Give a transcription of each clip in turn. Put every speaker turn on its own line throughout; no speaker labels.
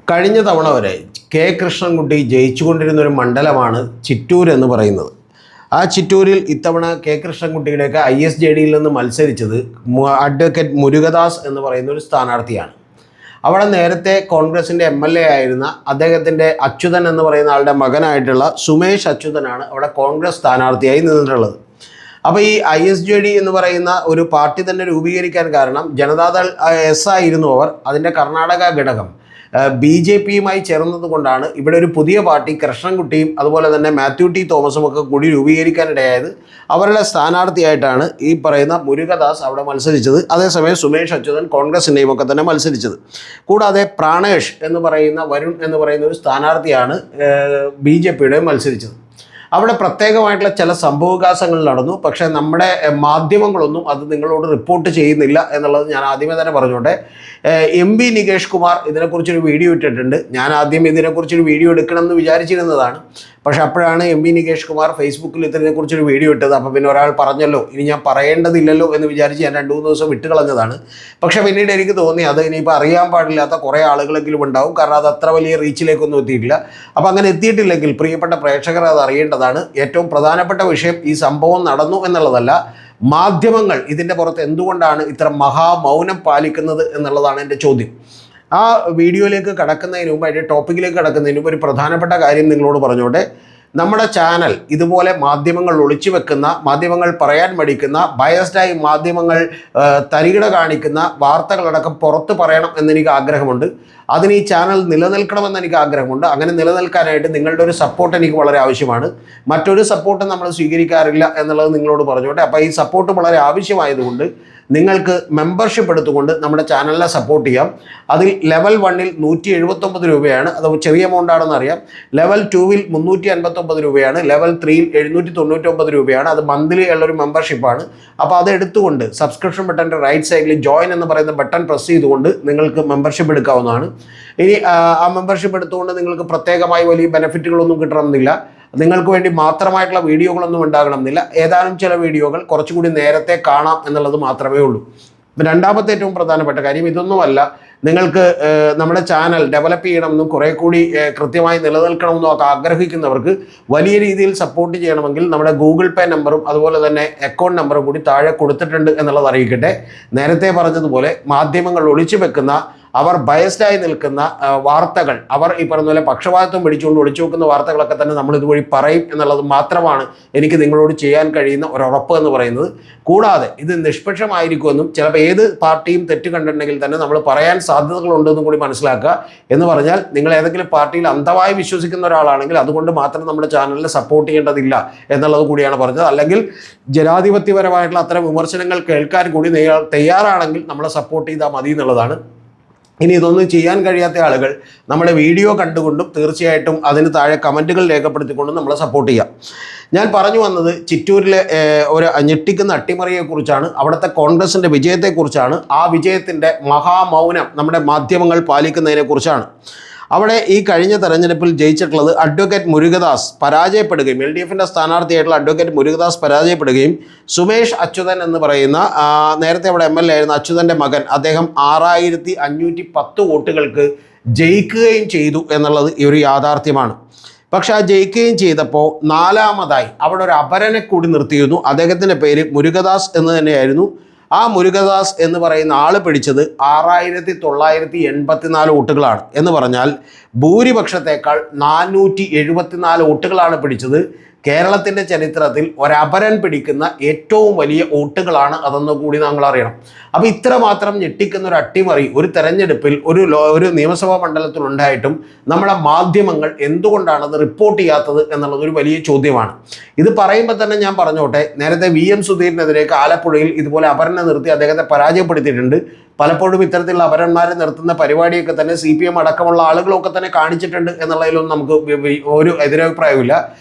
കഴിഞ്ഞ തവണ വരെ കെ കൃഷ്ണൻകുട്ടി ജയിച്ചുകൊണ്ടിരുന്ന ഒരു മണ്ഡലമാണ് ചിറ്റൂർ എന്ന് പറയുന്നത്. ആ ചിറ്റൂരിൽ ഇത്തവണ കെ കൃഷ്ണൻകുട്ടിയുടെയൊക്കെ ISJDയിൽ നിന്ന് മത്സരിച്ചത് അഡ്വക്കേറ്റ് മുരുകദാസ് എന്ന് പറയുന്ന ഒരു സ്ഥാനാർത്ഥിയാണ്. അവിടെ നേരത്തെ കോൺഗ്രസിൻ്റെ MLA ആയിരുന്ന അദ്ദേഹത്തിൻ്റെ അച്യുതൻ എന്ന് പറയുന്ന ആളുടെ മകനായിട്ടുള്ള സുമേഷ് അച്യുതനാണ് അവിടെ കോൺഗ്രസ് സ്ഥാനാർത്ഥിയായി നിന്നിട്ടുള്ളത്. അപ്പോൾ ഈ ISJD എന്ന് പറയുന്ന ഒരു പാർട്ടി തന്നെ രൂപീകരിക്കാൻ കാരണം ജനതാദൾ എസ് ആയിരുന്നു അവർ. അതിൻ്റെ കർണാടക ഘടകം BJPയുമായി ചേർന്നതുകൊണ്ടാണ് ഇവിടെ ഒരു പുതിയ പാർട്ടി കൃഷ്ണൻകുട്ടിയും അതുപോലെ തന്നെ മാത്യു ടി തോമസും ഒക്കെ കൂടി രൂപീകരിക്കാനിടയായത്. അവരുടെ സ്ഥാനാർത്ഥിയായിട്ടാണ് ഈ പറയുന്ന മുരുകദാസ് അവിടെ മത്സരിച്ചത്. അതേസമയം സുമേഷ് അച്യുതൻ കോൺഗ്രസിൻ്റെയും ഒക്കെ തന്നെ മത്സരിച്ചത്. കൂടാതെ പ്രാണേഷ് എന്ന് പറയുന്ന വരുൺ എന്ന് പറയുന്ന ഒരു സ്ഥാനാർത്ഥിയാണ് BJPയുടെയും മത്സരിച്ചത്. അവിടെ പ്രത്യേകമായിട്ടുള്ള ചില സംഭവവികാസങ്ങൾ നടന്നു. പക്ഷേ നമ്മുടെ മാധ്യമങ്ങളൊന്നും അത് നിങ്ങളോട് റിപ്പോർട്ട് ചെയ്യുന്നില്ല എന്നുള്ളത് ഞാൻ ആദ്യമേ തന്നെ പറഞ്ഞോട്ടെ. MB നികേഷ് കുമാർ ഇതിനെക്കുറിച്ചൊരു വീഡിയോ ഇട്ടിട്ടുണ്ട്. ഞാൻ ആദ്യം ഇതിനെക്കുറിച്ചൊരു വീഡിയോ എടുക്കണമെന്ന് വിചാരിച്ചിരുന്നതാണ്. പക്ഷെ അപ്പോഴാണ് MB നികേഷ് കുമാർ ഫേസ്ബുക്കിൽ ഇതിനെക്കുറിച്ചൊരു വീഡിയോ ഇട്ടത്. അപ്പോൾ പിന്നെ ഒരാൾ പറഞ്ഞല്ലോ, ഇനി ഞാൻ പറയേണ്ടതില്ലല്ലോ എന്ന് വിചാരിച്ച് ഞാൻ 2-3 ദിവസം വിട്ട് കളഞ്ഞതാണ്. പക്ഷേ പിന്നീട് എനിക്ക് തോന്നി അത് ഇനിയിപ്പോൾ അറിയാൻ പാടില്ലാത്ത കുറേ ആളുകളെങ്കിലും ഉണ്ടാവും. കാരണം അത് അത്ര വലിയ റീച്ചിലേക്കൊന്നും എത്തിയിട്ടില്ല. അപ്പോൾ അങ്ങനെ എത്തിയിട്ടില്ലെങ്കിൽ പ്രിയപ്പെട്ട പ്രേക്ഷകർ അത് അറിയേണ്ടതാണ്. ഏറ്റവും പ്രധാനപ്പെട്ട വിഷയം ഈ സംഭവം നടന്നു എന്നുള്ളതല്ല, മാധ്യമങ്ങൾ ഇതിൻ്റെ പുറത്ത് എന്തുകൊണ്ടാണ് ഇത്ര മഹാമൗനം പാലിക്കുന്നത് എന്നുള്ളതാണ് എൻ്റെ ചോദ്യം. ആ വീഡിയോയിലേക്ക് കടക്കുന്നതിന് മുമ്പ്, അതിൻ്റെ ടോപ്പിക്കിലേക്ക് കടക്കുന്നതിന് മുമ്പ് ഒരു പ്രധാനപ്പെട്ട കാര്യം നിങ്ങളോട് പറഞ്ഞോട്ടെ. നമ്മുടെ ചാനൽ ഇതുപോലെ മാധ്യമങ്ങൾ ഒളിച്ചു വെക്കുന്ന, മാധ്യമങ്ങൾ പറയാൻ മടിക്കുന്ന, ബയസ്ഡായി മാധ്യമങ്ങൾ തരികിട കാണിക്കുന്ന വാർത്തകളടക്കം പുറത്ത് പറയണം എന്നെനിക്ക് ആഗ്രഹമുണ്ട്. അതിന് ഈ ചാനൽ നിലനിൽക്കണമെന്ന് എനിക്ക് ആഗ്രഹമുണ്ട്. അങ്ങനെ നിലനിൽക്കാനായിട്ട് നിങ്ങളുടെ ഒരു സപ്പോർട്ട് എനിക്ക് വളരെ ആവശ്യമാണ്. മറ്റൊരു സപ്പോർട്ടും നമ്മൾ സ്വീകരിക്കാറില്ല എന്നുള്ളത് നിങ്ങളോട് പറഞ്ഞോട്ടെ. അപ്പോൾ ഈ സപ്പോർട്ട് വളരെ ആവശ്യമായതുകൊണ്ട് നിങ്ങൾക്ക് മെമ്പർഷിപ്പ് എടുത്തുകൊണ്ട് നമ്മുടെ ചാനലിനെ സപ്പോർട്ട് ചെയ്യാം. അതിൽ ലെവൽ 1-ൽ 179 രൂപയാണ്. അത് ചെറിയ എമൗണ്ട് ആണെന്ന് അറിയാം. ലെവൽ 2-ൽ 359 രൂപയാണ്. ലെവൽ 3-ൽ 799 രൂപയാണ്. അത് മന്ത്ലി ഉള്ളൊരു മെമ്പർഷിപ്പാണ്. അപ്പോൾ അത് എടുത്തുകൊണ്ട് സബ്സ്ക്രിപ്ഷൻ ബട്ടൻ്റെ റൈറ്റ് സൈഡിൽ ജോയിൻ എന്ന് പറയുന്ന ബട്ടൺ പ്രസ് ചെയ്തുകൊണ്ട് നിങ്ങൾക്ക് മെമ്പർഷിപ്പ് എടുക്കാവുന്നതാണ്. ഇനി ആ മെമ്പർഷിപ്പ് എടുത്തുകൊണ്ട് നിങ്ങൾക്ക് പ്രത്യേകമായി വലിയ ബെനിഫിറ്റുകളൊന്നും കിട്ടണമെന്നില്ല. നിങ്ങൾക്ക് വേണ്ടി മാത്രമായിട്ടുള്ള വീഡിയോകളൊന്നും ഉണ്ടാകണമെന്നില്ല. ഏതാനും ചില വീഡിയോകൾ കുറച്ചുകൂടി നേരത്തെ കാണാം എന്നുള്ളത് മാത്രമേ ഉള്ളൂ. രണ്ടാമത്തെ ഏറ്റവും പ്രധാനപ്പെട്ട കാര്യം ഇതൊന്നുമല്ല, നിങ്ങൾക്ക് നമ്മുടെ ചാനൽ ഡെവലപ്പ് ചെയ്യണമെന്നും കുറേ കൂടി കൃത്യമായി നിലനിൽക്കണമെന്നും ഒക്കെ ആഗ്രഹിക്കുന്നവർക്ക് വലിയ രീതിയിൽ സപ്പോർട്ട് ചെയ്യണമെങ്കിൽ നമ്മുടെ ഗൂഗിൾ പേ നമ്പറും അതുപോലെ തന്നെ അക്കൗണ്ട് നമ്പറും കൂടി താഴെ കൊടുത്തിട്ടുണ്ട് എന്നുള്ളത് അറിയിക്കട്ടെ. നേരത്തെ പറഞ്ഞതുപോലെ മാധ്യമങ്ങൾ ഒളിച്ചു വെക്കുന്ന, അവർ ബയസ്ഡായി നിൽക്കുന്ന വാർത്തകൾ, അവർ ഈ പറഞ്ഞ പോലെ പക്ഷപാതത്വം പിടിച്ചുകൊണ്ട് ഒളിച്ചു വെക്കുന്ന വാർത്തകളൊക്കെ തന്നെ നമ്മൾ ഇതുവഴി പറയും എന്നുള്ളത് മാത്രമാണ് എനിക്ക് നിങ്ങളോട് ചെയ്യാൻ കഴിയുന്ന ഒരു ഉറപ്പ് എന്ന് പറയുന്നത്. കൂടാതെ ഇത് നിഷ്പക്ഷമായിരിക്കുമെന്നും ചിലപ്പോൾ ഏത് പാർട്ടിയും തെറ്റ് കണ്ടിട്ടുണ്ടെങ്കിൽ തന്നെ നമ്മൾ പറയാൻ സാധ്യതകളുണ്ടെന്നും കൂടി മനസ്സിലാക്കുക. എന്ന് പറഞ്ഞാൽ നിങ്ങൾ ഏതെങ്കിലും പാർട്ടിയിൽ അന്ധമായി വിശ്വസിക്കുന്ന ഒരാളാണെങ്കിൽ അതുകൊണ്ട് മാത്രം നമ്മുടെ ചാനലിനെ സപ്പോർട്ട് ചെയ്യേണ്ടതില്ല എന്നുള്ളത് കൂടിയാണ് പറഞ്ഞത്. അല്ലെങ്കിൽ ജനാധിപത്യപരമായിട്ടുള്ള അത്തരം വിമർശനങ്ങൾ കേൾക്കാൻ കൂടി തയ്യാറാണെങ്കിൽ നമ്മളെ സപ്പോർട്ട് ചെയ്താൽ മതി എന്നുള്ളതാണ്. ഇനി ഇതൊന്നും ചെയ്യാൻ കഴിയാത്ത ആളുകൾ നമ്മുടെ വീഡിയോ കണ്ടുകൊണ്ടും തീർച്ചയായിട്ടും അതിന് താഴെ കമൻറ്റുകൾ രേഖപ്പെടുത്തിക്കൊണ്ടും നമ്മളെ സപ്പോർട്ട് ചെയ്യാം. ഞാൻ പറഞ്ഞു വന്നത് ചിറ്റൂരിലെ ഒരു ഞെട്ടിക്കുന്ന അട്ടിമറിയെക്കുറിച്ചാണ്, അവിടുത്തെ കോൺഗ്രസിൻ്റെ വിജയത്തെക്കുറിച്ചാണ്. ആ വിജയത്തിൻ്റെ മഹാമൗനം നമ്മുടെ മാധ്യമങ്ങൾ പാലിക്കുന്നതിനെക്കുറിച്ചാണ്. അവിടെ ഈ കഴിഞ്ഞ തെരഞ്ഞെടുപ്പിൽ ജയിച്ചിട്ടുള്ളത് അഡ്വക്കേറ്റ് മുരുകദാസ് പരാജയപ്പെടുകയും, LDFൻ്റെ സ്ഥാനാർത്ഥിയായിട്ടുള്ള അഡ്വക്കേറ്റ് മുരുകദാസ് പരാജയപ്പെടുകയും സുമേഷ് അച്യുതൻ എന്ന് പറയുന്ന നേരത്തെ അവിടെ MLA ആയിരുന്ന അച്യുതൻ്റെ മകൻ, അദ്ദേഹം 6510 വോട്ടുകൾക്ക് ജയിക്കുകയും ചെയ്തു എന്നുള്ളത് ഈ ഒരു യാഥാർത്ഥ്യമാണ്. പക്ഷെ ആ ജയിക്കുകയും ചെയ്തപ്പോൾ നാലാമതായി അവിടെ ഒരു അപരനെ കൂടി നിർത്തിയിരുന്നു. അദ്ദേഹത്തിൻ്റെ പേര് മുരുകദാസ് എന്ന് തന്നെയായിരുന്നു. ആ മുരുകദാസ് എന്ന് പറയുന്ന ആൾ പിടിച്ചത് 6984 വോട്ടുകളാണ്. എന്ന് പറഞ്ഞാൽ ഭൂരിപക്ഷത്തേക്കാൾ 474 വോട്ടുകളാണ് പിടിച്ചത്. കേരളത്തിൻ്റെ ചരിത്രത്തിൽ ഒരപരൻ പിടിക്കുന്ന ഏറ്റവും വലിയ വോട്ടുകളാണ് അതെന്ന് കൂടി നമ്മൾ അറിയണം. അപ്പോൾ ഇത്രമാത്രം ഞെട്ടിക്കുന്ന ഒരു അട്ടിമറി ഒരു തെരഞ്ഞെടുപ്പിൽ ഒരു നിയമസഭാ മണ്ഡലത്തിൽ ഉണ്ടായിട്ടും നമ്മുടെ മാധ്യമങ്ങൾ എന്തുകൊണ്ടാണ് അത് റിപ്പോർട്ട് ചെയ്യാത്തത് എന്നുള്ളത് ഒരു വലിയ ചോദ്യമാണ്. ഇത് പറയുമ്പോൾ തന്നെ ഞാൻ പറഞ്ഞോട്ടെ, നേരത്തെ VM സുധീറിനെതിരെ ആലപ്പുഴയിൽ ഇതുപോലെ അപരനെ നിർത്തി അദ്ദേഹത്തെ പരാജയപ്പെടുത്തിയിട്ടുണ്ട്. പലപ്പോഴും ഇത്തരത്തിലുള്ള അപരന്മാരെ നിർത്തുന്ന പരിപാടിയൊക്കെ തന്നെ CPM അടക്കമുള്ള ആളുകളൊക്കെ തന്നെ കാണിച്ചിട്ടുണ്ട് എന്നുള്ളതിലൊന്നും നമുക്ക് ഒരു എതിരഭിപ്രായമില്ല.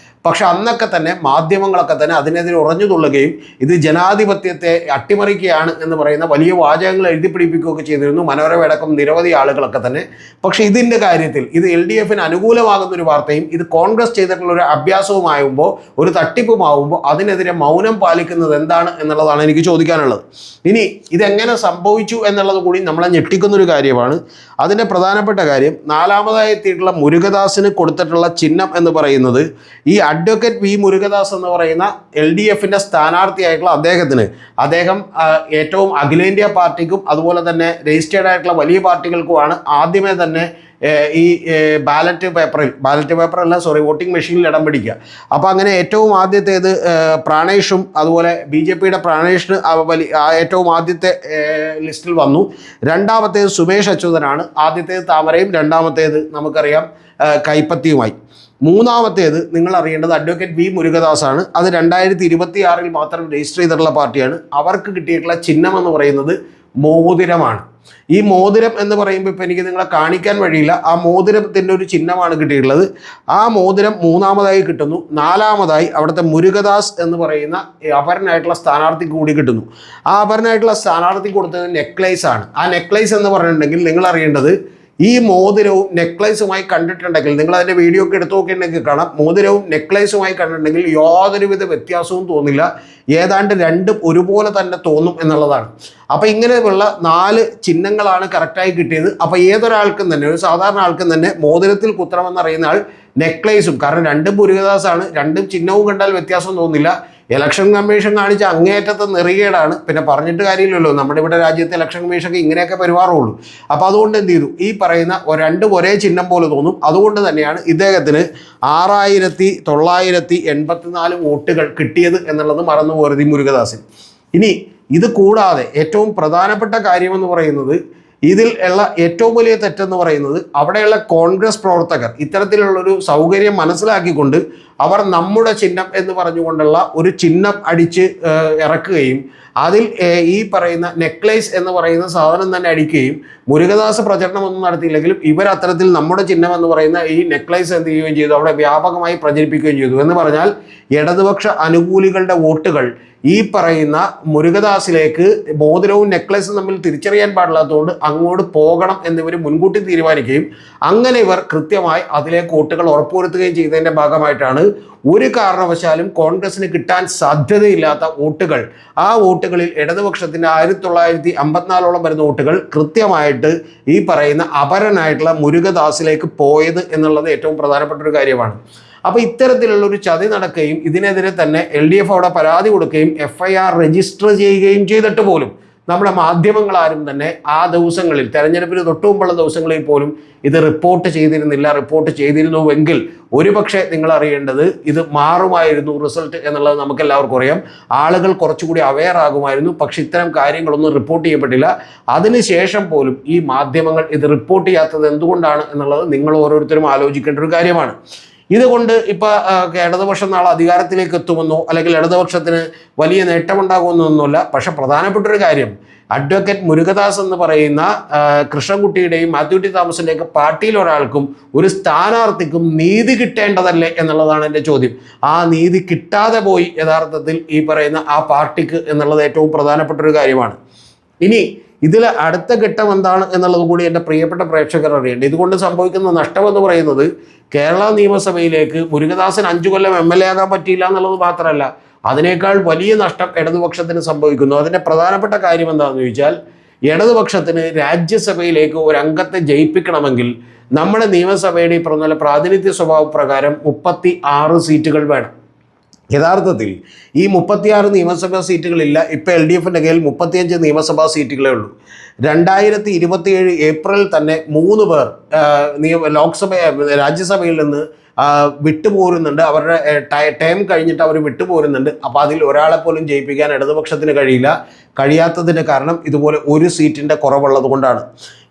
പക്ഷെ അന്നൊക്കെ തന്നെ മാധ്യമങ്ങളൊക്കെ തന്നെ അതിനെതിരെ ഉറഞ്ഞു തുള്ളുകയും ഇത് ജനാധിപത്യത്തെ അട്ടിമറിക്കുകയാണ് എന്ന് പറയുന്ന വലിയ വാചകങ്ങൾ എഴുതി പിടിപ്പിക്കുകയൊക്കെ ചെയ്തിരുന്നു, മനോരമ അടക്കം നിരവധി ആളുകളൊക്കെ തന്നെ. പക്ഷെ ഇതിൻ്റെ കാര്യത്തിൽ ഇത് LDFന് അനുകൂലമാകുന്ന ഒരു വാർത്തയും ഇത് കോൺഗ്രസ് ചെയ്തിട്ടുള്ള ഒരു അഭ്യാസവുമാകുമ്പോൾ, ഒരു തട്ടിപ്പുമാകുമ്പോൾ അതിനെതിരെ മൗനം പാലിക്കുന്നത് എന്താണ് എന്നുള്ളതാണ് എനിക്ക് ചോദിക്കാനുള്ളത്. ഇനി ഇതെങ്ങനെ സംഭവിച്ചു എന്നുള്ളത് കൂടി നമ്മളെ ഞെട്ടിക്കുന്നൊരു കാര്യമാണ്. അതിൻ്റെ പ്രധാനപ്പെട്ട കാര്യം, നാലാമതായി എത്തിയിട്ടുള്ള മുരുകദാസിന് കൊടുത്തിട്ടുള്ള ചിഹ്നം എന്ന് പറയുന്നത് ഈ അഡ്വക്കേറ്റ് വി മുരുകദാസ് എന്ന് പറയുന്ന LDFൻ്റെ സ്ഥാനാർത്ഥിയായിട്ടുള്ള അദ്ദേഹം ഏറ്റവും അഖിലേന്ത്യാ പാർട്ടിക്കും അതുപോലെ തന്നെ രജിസ്റ്റേർഡ് ആയിട്ടുള്ള വലിയ പാർട്ടികൾക്കുമാണ് ആദ്യമേ തന്നെ ഈ വോട്ടിംഗ് മെഷീനിൽ ഇടം പിടിക്കുക. അപ്പോൾ അങ്ങനെ ഏറ്റവും ആദ്യത്തേത് പ്രാണേഷും അതുപോലെ BJPയുടെ പ്രാണേഷിന് ഏറ്റവും ആദ്യത്തെ ലിസ്റ്റിൽ വന്നു. രണ്ടാമത്തേത് സുമേഷ് അച്യുതനാണ്. ആദ്യത്തേത് താമരയും രണ്ടാമത്തേത് നമുക്കറിയാം കൈപ്പത്തിയുമായി. മൂന്നാമത്തേത് നിങ്ങൾ അറിയേണ്ടത് അഡ്വക്കേറ്റ് വി മുരുകദാസാണ്. അത് 2026 മാത്രം രജിസ്റ്റർ ചെയ്തിട്ടുള്ള പാർട്ടിയാണ്. അവർക്ക് കിട്ടിയിട്ടുള്ള ചിഹ്നം എന്ന് പറയുന്നത് മോതിരമാണ്. ഈ മോതിരം എന്ന് പറയുമ്പോൾ ഇപ്പോൾ എനിക്ക് നിങ്ങളെ കാണിക്കാൻ വഴിയില്ല. ആ മോതിരത്തിൻ്റെ ഒരു ചിഹ്നമാണ് കിട്ടിയിട്ടുള്ളത്. ആ മോതിരം മൂന്നാമതായി കിട്ടുന്നു. നാലാമതായി അവിടുത്തെ മുരുകദാസ് എന്ന് പറയുന്ന അപരനായിട്ടുള്ള സ്ഥാനാർത്ഥിക്ക് കൂടി കിട്ടുന്നു. ആ അപരനായിട്ടുള്ള സ്ഥാനാർത്ഥിക്ക് കൊടുത്തത് നെക്ലേസ് ആണ്. ആ നെക്ലേസ് എന്ന് പറഞ്ഞിട്ടുണ്ടെങ്കിൽ നിങ്ങൾ അറിയേണ്ടത് ഈ മോതിരവും നെക്ലേസുമായി കണ്ടിട്ടുണ്ടെങ്കിൽ, നിങ്ങൾ അതിൻ്റെ വീഡിയോ ഒക്കെ എടുത്തു നോക്കിയിട്ടുണ്ടെങ്കിൽ കാണാം, മോതിരവും നെക്ലേസുമായി കണ്ടിട്ടുണ്ടെങ്കിൽ യാതൊരുവിധ വ്യത്യാസവും തോന്നില്ല, ഏതാണ്ട് രണ്ടും ഒരുപോലെ തന്നെ തോന്നും എന്നുള്ളതാണ്. അപ്പോൾ ഇങ്ങനെയുള്ള 4 ചിഹ്നങ്ങളാണ് കറക്റ്റായി കിട്ടിയത്. അപ്പോൾ ഏതൊരാൾക്കും തന്നെ, ഒരു സാധാരണ ആൾക്കും തന്നെ മോതിരത്തിൽ കുത്തണമെന്നറിയുന്ന ആൾ നെക്ലേസും, കാരണം രണ്ടും മുരുകദാസാണ്, രണ്ടും ചിഹ്നവും കണ്ടാൽ വ്യത്യാസം തോന്നില്ല. ഇലക്ഷൻ കമ്മീഷൻ കാണിച്ച അങ്ങേയറ്റത്തെ നെറികേടാണ്. പിന്നെ പറഞ്ഞിട്ട് കാര്യമില്ലല്ലോ, നമ്മുടെ ഇവിടെ രാജ്യത്തെ ഇലക്ഷൻ കമ്മീഷനൊക്കെ ഇങ്ങനെയൊക്കെ പെരുമാറുള്ളൂ. അപ്പോൾ അതുകൊണ്ട് എന്ത് ചെയ്തു, ഈ പറയുന്ന രണ്ടും ഒരേ ചിഹ്നം പോലെ തോന്നും. അതുകൊണ്ട് തന്നെയാണ് ഇദ്ദേഹത്തിന് 6984 വോട്ടുകൾ കിട്ടിയത് എന്നുള്ളത് മറന്നു പോരുത് ഈ മുരുകദാസിന്. ഇനി ഇത് കൂടാതെ ഏറ്റവും പ്രധാനപ്പെട്ട കാര്യമെന്ന് പറയുന്നത്, ഇതിൽ ഉള്ള ഏറ്റവും വലിയ തെറ്റെന്ന് പറയുന്നത്, അവിടെയുള്ള കോൺഗ്രസ് പ്രവർത്തകർ ഇത്തരത്തിലുള്ളൊരു സൗകര്യം മനസ്സിലാക്കിക്കൊണ്ട് അവർ നമ്മുടെ ചിഹ്നം എന്ന് പറഞ്ഞുകൊണ്ടുള്ള ഒരു ചിഹ്നം അടിച്ച് ഇറക്കുകയും അതിൽ ഈ പറയുന്ന നെക്ലേസ് എന്ന് പറയുന്ന സാധനം തന്നെ അടിക്കുകയും മുരുകദാസ് പ്രചരണമൊന്നും നടത്തിയില്ലെങ്കിലും ഇവർ അത്തരത്തിൽ നമ്മുടെ ചിഹ്നം എന്ന് പറയുന്ന ഈ നെക്ലേസ് എന്ത് ചെയ്യുകയും ചെയ്തു, അവിടെ വ്യാപകമായി പ്രചരിപ്പിക്കുകയും ചെയ്തു. എന്ന് പറഞ്ഞാൽ ഇടതുപക്ഷ അനുകൂലികളുടെ വോട്ടുകൾ ഈ പറയുന്ന മുരുകദാസിലേക്ക് മോതിരവും നെക്ലേസും തമ്മിൽ തിരിച്ചറിയാൻ പാടില്ലാത്തതുകൊണ്ട് അങ്ങോട്ട് പോകണം എന്നിവർ മുൻകൂട്ടി തീരുമാനിക്കുകയും അങ്ങനെ ഇവർ കൃത്യമായി അതിലേക്ക് വോട്ടുകൾ ഉറപ്പുവരുത്തുകയും ചെയ്തതിൻ്റെ ഭാഗമായിട്ടാണ് ഒരു കാരണവശാലും കോൺഗ്രസിന് കിട്ടാൻ സാധ്യതയില്ലാത്ത വോട്ടുകൾ, ആ വോട്ടുകളിൽ ഇടതുപക്ഷത്തിൻ്റെ 1954 വരുന്ന വോട്ടുകൾ കൃത്യമായിട്ട് ഈ പറയുന്ന അപരനായിട്ടുള്ള മുരുകദാസിലേക്ക് പോയത് എന്നുള്ളത് ഏറ്റവും പ്രധാനപ്പെട്ട ഒരു കാര്യമാണ്. അപ്പോൾ ഇത്തരത്തിലുള്ള ഒരു ചതി നടക്കുകയും ഇതിനെതിരെ തന്നെ LDF അവിടെ പരാതി കൊടുക്കുകയും FIR രജിസ്റ്റർ ചെയ്യുകയും ചെയ്തിട്ട് പോലും നമ്മുടെ മാധ്യമങ്ങളാരും തന്നെ ആ ദിവസങ്ങളിൽ, തെരഞ്ഞെടുപ്പിന് തൊട്ടു മുമ്പുള്ള ദിവസങ്ങളിൽ പോലും ഇത് റിപ്പോർട്ട് ചെയ്തിരുന്നില്ല. റിപ്പോർട്ട് ചെയ്തിരുന്നുവെങ്കിൽ ഒരുപക്ഷെ നിങ്ങൾ അറിയേണ്ടത് ഇത് മാറുമായിരുന്നു റിസൾട്ട് എന്നുള്ളത് നമുക്ക് എല്ലാവർക്കും അറിയാം. ആളുകൾ കുറച്ചുകൂടി അവെയർ ആകുമായിരുന്നു. പക്ഷെ ഇത്തരം കാര്യങ്ങളൊന്നും റിപ്പോർട്ട് ചെയ്യപ്പെട്ടില്ല. അതിനുശേഷം പോലും ഈ മാധ്യമങ്ങൾ ഇത് റിപ്പോർട്ട് ചെയ്യാത്തത് എന്തുകൊണ്ടാണ് എന്നുള്ളത് നിങ്ങൾ ഓരോരുത്തരും ആലോചിക്കേണ്ട ഒരു കാര്യമാണ്. ഇതുകൊണ്ട് ഇപ്പോൾ ഇടതുപക്ഷം നാളെ അധികാരത്തിലേക്ക് എത്തുമെന്നോ അല്ലെങ്കിൽ ഇടതുപക്ഷത്തിന് വലിയ നേട്ടമുണ്ടാകുമെന്നൊന്നുമില്ല. പക്ഷെ പ്രധാനപ്പെട്ടൊരു കാര്യം, അഡ്വക്കേറ്റ് മുരുകദാസ് എന്ന് പറയുന്ന കൃഷ്ണൻകുട്ടിയുടെയും മാത്യു ടി തോമസിൻ്റെയൊക്കെ പാർട്ടിയിൽ ഒരാൾക്കും ഒരു സ്ഥാനാർത്ഥിക്കും നീതി കിട്ടേണ്ടതല്ലേ എന്നുള്ളതാണ് എൻ്റെ ചോദ്യം. ആ നീതി കിട്ടാതെ പോയി യഥാർത്ഥത്തിൽ ഈ പറയുന്ന ആ പാർട്ടിക്ക് എന്നുള്ളത് ഏറ്റവും പ്രധാനപ്പെട്ടൊരു കാര്യമാണ്. ഇനി ഇതിൽ അടുത്ത ഘട്ടം എന്താണ് എന്നുള്ളത് കൂടി എൻ്റെ പ്രിയപ്പെട്ട പ്രേക്ഷകർ അറിയേണ്ടത്. ഇതുകൊണ്ട് സംഭവിക്കുന്ന നഷ്ടമെന്ന് പറയുന്നത്, കേരള നിയമസഭയിലേക്ക് മുരുകദാസിന് 5 കൊല്ലം MLA ആകാൻ പറ്റിയില്ല എന്നുള്ളത് മാത്രമല്ല, അതിനേക്കാൾ വലിയ നഷ്ടം ഇടതുപക്ഷത്തിന് സംഭവിക്കുന്നു. അതിൻ്റെ പ്രധാനപ്പെട്ട കാര്യം എന്താണെന്ന് ചോദിച്ചാൽ, ഇടതുപക്ഷത്തിന് രാജ്യസഭയിലേക്ക് ഒരു അംഗത്തെ ജയിപ്പിക്കണമെങ്കിൽ നമ്മുടെ നിയമസഭയുടെ ഈ പറഞ്ഞ പ്രാതിനിധ്യ സ്വഭാവ പ്രകാരം 36 സീറ്റുകൾ വേണം. യഥാർത്ഥത്തിൽ ഈ 36 നിയമസഭാ സീറ്റുകളില്ല. ഇപ്പോൾ LDFൻ്റെ കയ്യിൽ 35 നിയമസഭാ സീറ്റുകളേ ഉള്ളൂ. 2027 ഏപ്രിലിൽ തന്നെ 3 പേർ രാജ്യസഭയിൽ നിന്ന് വിട്ടുപോരുന്നുണ്ട്. അവരുടെ ടൈം കഴിഞ്ഞിട്ട് അവർ വിട്ടുപോരുന്നുണ്ട്. അപ്പോൾ അതിൽ ഒരാളെ പോലും ജയിപ്പിക്കാൻ ഇടതുപക്ഷത്തിന് കഴിയാത്തതിൻ്റെ കാരണം ഇതുപോലെ ഒരു സീറ്റിൻ്റെ കുറവുള്ളത് കൊണ്ടാണ്.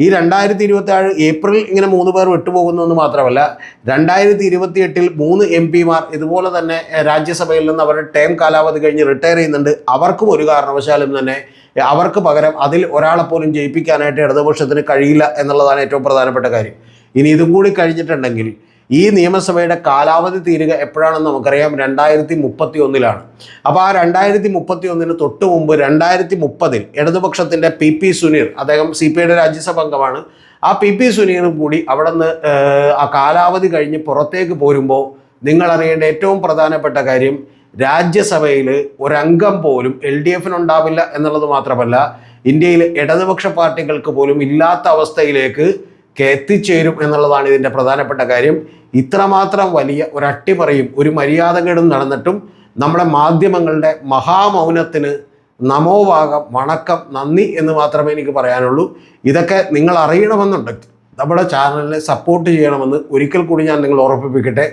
ഈ 2027 ഏപ്രിൽ ഇങ്ങനെ 3 പേർ വിട്ടുപോകുന്നതെന്ന് മാത്രമല്ല, 2028 3 MP-മാർ ഇതുപോലെ തന്നെ രാജ്യസഭയിൽ നിന്ന് അവരുടെ ടൈം കാലാവധി കഴിഞ്ഞ് റിട്ടയർ ചെയ്യുന്നുണ്ട്. അവർക്കും ഒരു കാരണവശാലും തന്നെ അവർക്ക് പകരം അതിൽ ഒരാളെ പോലും ജയിപ്പിക്കാനായിട്ട് ഇടതുപക്ഷത്തിന് കഴിയില്ല എന്നുള്ളതാണ് ഏറ്റവും പ്രധാനപ്പെട്ട കാര്യം. ഇനി ഇതും കൂടി കഴിഞ്ഞിട്ടുണ്ടെങ്കിൽ ഈ നിയമസഭയുടെ കാലാവധി തീരുക എപ്പോഴാണെന്ന് നമുക്കറിയാം, 2031-ലാണ്. അപ്പോൾ ആ 2031 തൊട്ട് മുമ്പ് 2030 ഇടതുപക്ഷത്തിൻ്റെ PP സുനീർ, അദ്ദേഹം CPIയുടെ രാജ്യസഭ അംഗമാണ്, ആ PP സുനീറും കൂടി അവിടെ നിന്ന് ആ കാലാവധി കഴിഞ്ഞ് പുറത്തേക്ക് പോരുമ്പോൾ നിങ്ങൾ അറിയേണ്ട ഏറ്റവും പ്രധാനപ്പെട്ട കാര്യം, രാജ്യസഭയിൽ ഒരംഗം പോലും LDFനുണ്ടാവില്ല എന്നുള്ളത് മാത്രമല്ല, ഇന്ത്യയിൽ ഇടതുപക്ഷ പാർട്ടികൾക്ക് പോലും ഇല്ലാത്ത അവസ്ഥയിലേക്ക് എത്തിച്ചേരും എന്നുള്ളതാണ് ഇതിൻ്റെ പ്രധാനപ്പെട്ട കാര്യം. ഇത്രമാത്രം വലിയ ഒരു അട്ടിമറിയും ഒരു മര്യാദകേടും നടന്നിട്ടും നമ്മുടെ മാധ്യമങ്ങളുടെ മഹാമൗനത്തിന് നമോഭാഗം, വണക്കം, നന്ദി എന്ന് മാത്രമേ എനിക്ക് പറയാനുള്ളൂ. ഇതൊക്കെ നിങ്ങൾ അറിയണമെന്നുണ്ടെങ്കിൽ നമ്മുടെ ചാനലിനെ സപ്പോർട്ട് ചെയ്യണമെന്ന് ഒരിക്കൽ കൂടി ഞാൻ നിങ്ങൾ ഓർമ്മിപ്പിക്കട്ടെ.